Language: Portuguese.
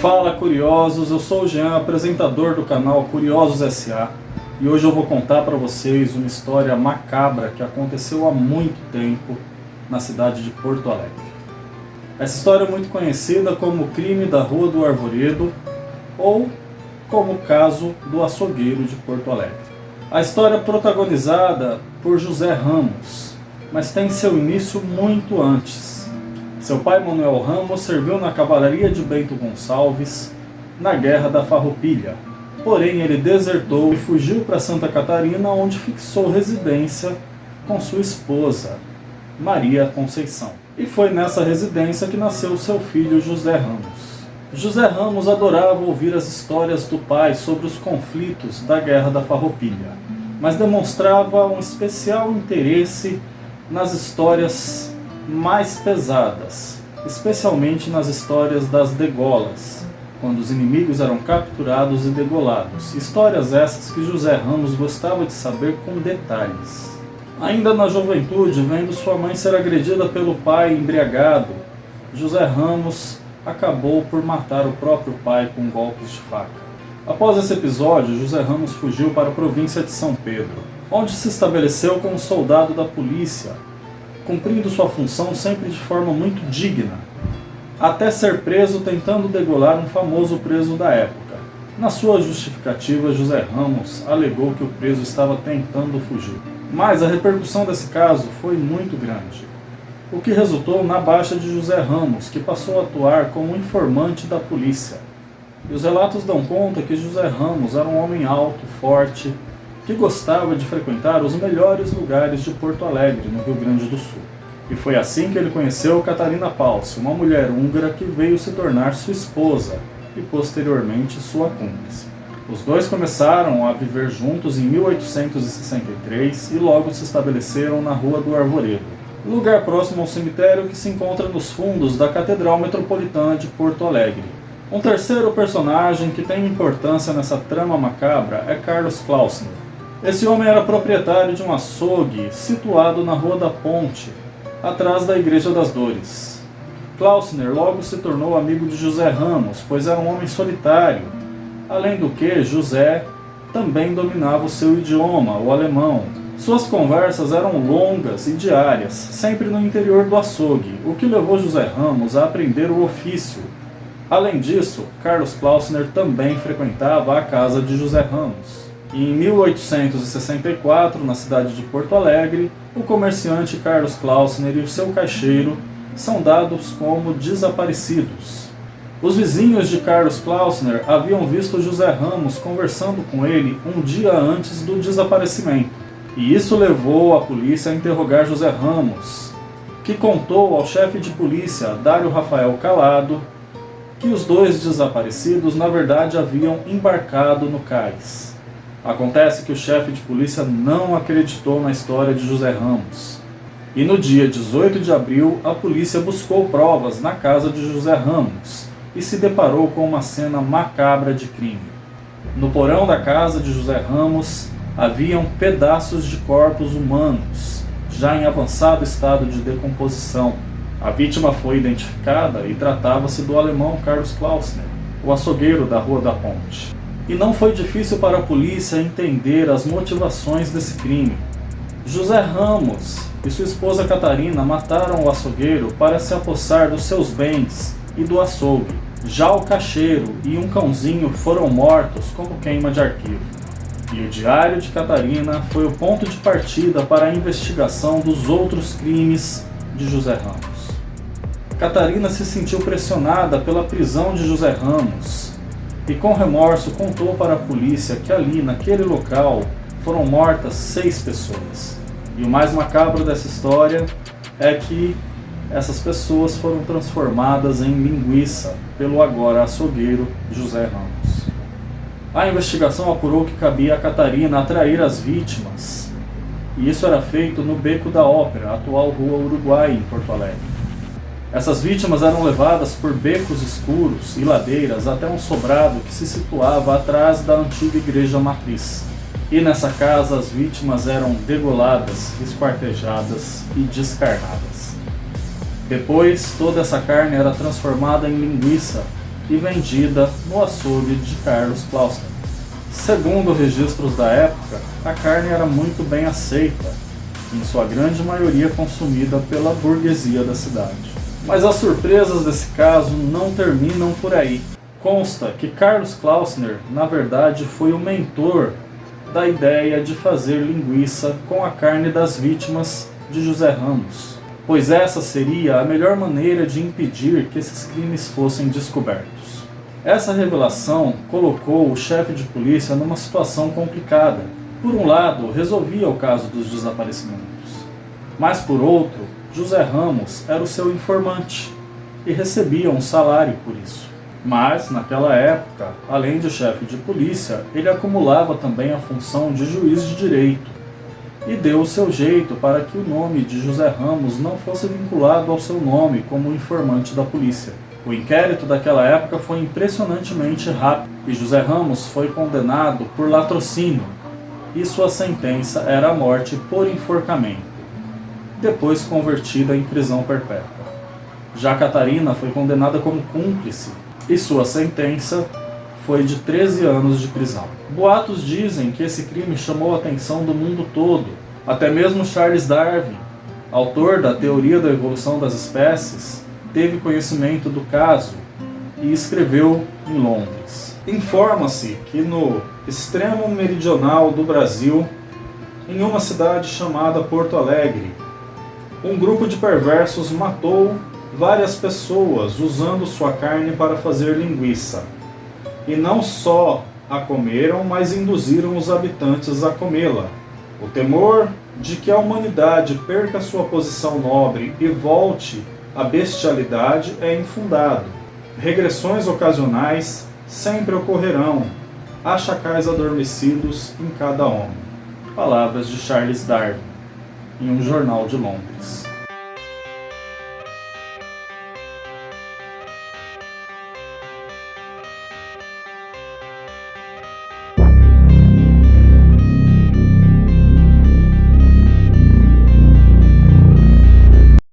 Fala curiosos, eu sou o Jean, apresentador do canal Curiosos S.A. e hoje eu vou contar para vocês uma história macabra que aconteceu há muito tempo na cidade de Porto Alegre. Essa história é muito conhecida como o crime da Rua do Arvoredo ou como o caso do açougueiro de Porto Alegre. A história é protagonizada por José Ramos, mas tem seu início muito antes. Seu pai, Manuel Ramos, serviu na cavalaria de Bento Gonçalves na Guerra da Farroupilha. Porém, ele desertou e fugiu para Santa Catarina, onde fixou residência com sua esposa, Maria Conceição. E foi nessa residência que nasceu seu filho José Ramos. José Ramos adorava ouvir as histórias do pai sobre os conflitos da Guerra da Farroupilha, mas demonstrava um especial interesse nas histórias mais pesadas, especialmente nas histórias das degolas, quando os inimigos eram capturados e degolados. Histórias essas que José Ramos gostava de saber com detalhes. Ainda na juventude, vendo sua mãe ser agredida pelo pai embriagado, José Ramos acabou por matar o próprio pai com golpes de faca. Após esse episódio, José Ramos fugiu para a província de São Pedro, onde se estabeleceu como soldado da polícia, cumprindo sua função sempre de forma muito digna, até ser preso tentando degolar um famoso preso da época. Na sua justificativa, José Ramos alegou que o preso estava tentando fugir. Mas a repercussão desse caso foi muito grande, o que resultou na baixa de José Ramos, que passou a atuar como informante da polícia. E os relatos dão conta que José Ramos era um homem alto, forte, que gostava de frequentar os melhores lugares de Porto Alegre, no Rio Grande do Sul. E foi assim que ele conheceu Catarina Palce, uma mulher húngara que veio se tornar sua esposa e posteriormente sua cúmplice. Os dois começaram a viver juntos em 1863 e logo se estabeleceram na Rua do Arvoredo, lugar próximo ao cemitério que se encontra nos fundos da Catedral Metropolitana de Porto Alegre. Um terceiro personagem que tem importância nessa trama macabra é Carlos Klausner. Esse homem era proprietário de um açougue situado na Rua da Ponte, atrás da Igreja das Dores. Klausner logo se tornou amigo de José Ramos, pois era um homem solitário. Além do que, José também dominava o seu idioma, o alemão. Suas conversas eram longas e diárias, sempre no interior do açougue, o que levou José Ramos a aprender o ofício. Além disso, Carlos Klausner também frequentava a casa de José Ramos. E em 1864, na cidade de Porto Alegre, o comerciante Carlos Klausner e o seu caixeiro são dados como desaparecidos. Os vizinhos de Carlos Klausner haviam visto José Ramos conversando com ele um dia antes do desaparecimento. E isso levou a polícia a interrogar José Ramos, que contou ao chefe de polícia, Dário Rafael Calado, que os dois desaparecidos na verdade haviam embarcado no cais. Acontece que o chefe de polícia não acreditou na história de José Ramos. E no dia 18 de abril, a polícia buscou provas na casa de José Ramos e se deparou com uma cena macabra de crime. No porão da casa de José Ramos haviam pedaços de corpos humanos, já em avançado estado de decomposição. A vítima foi identificada e tratava-se do alemão Carlos Klausner, o açougueiro da Rua da Ponte. E não foi difícil para a polícia entender as motivações desse crime. José Ramos e sua esposa Catarina mataram o açougueiro para se apossar dos seus bens e do açougue. Já o caixeiro e um cãozinho foram mortos como queima de arquivo. E o diário de Catarina foi o ponto de partida para a investigação dos outros crimes de José Ramos. Catarina se sentiu pressionada pela prisão de José Ramos e com remorso contou para a polícia que ali, naquele local, foram mortas 6 pessoas. E o mais macabro dessa história é que essas pessoas foram transformadas em linguiça pelo agora açougueiro José Ramos. A investigação apurou que cabia a Catarina atrair as vítimas, e isso era feito no Beco da Ópera, atual Rua Uruguai, em Porto Alegre. Essas vítimas eram levadas por becos escuros e ladeiras até um sobrado que se situava atrás da antiga igreja matriz. E nessa casa as vítimas eram degoladas, esquartejadas e descarnadas. Depois, toda essa carne era transformada em linguiça e vendida no açougue de Carlos Klausner. Segundo registros da época, a carne era muito bem aceita, em sua grande maioria consumida pela burguesia da cidade. Mas as surpresas desse caso não terminam por aí. Consta que Carlos Klausner, na verdade, foi o mentor da ideia de fazer linguiça com a carne das vítimas de José Ramos, pois essa seria a melhor maneira de impedir que esses crimes fossem descobertos. Essa revelação colocou o chefe de polícia numa situação complicada. Por um lado, resolvia o caso dos desaparecimentos, mas por outro, José Ramos era o seu informante e recebia um salário por isso. Mas, naquela época, além de chefe de polícia, ele acumulava também a função de juiz de direito e deu o seu jeito para que o nome de José Ramos não fosse vinculado ao seu nome como informante da polícia. O inquérito daquela época foi impressionantemente rápido e José Ramos foi condenado por latrocínio e sua sentença era a morte por enforcamento, depois convertida em prisão perpétua. Já Catarina foi condenada como cúmplice e sua sentença foi de 13 anos de prisão. Boatos dizem que esse crime chamou a atenção do mundo todo. Até mesmo Charles Darwin, autor da teoria da evolução das espécies, teve conhecimento do caso e escreveu em Londres. Informa-se que no extremo meridional do Brasil, em uma cidade chamada Porto Alegre, um grupo de perversos matou várias pessoas usando sua carne para fazer linguiça. E não só a comeram, mas induziram os habitantes a comê-la. O temor de que a humanidade perca sua posição nobre e volte à bestialidade é infundado. Regressões ocasionais sempre ocorrerão. Há chacais adormecidos em cada homem. Palavras de Charles Darwin, em um jornal de Londres.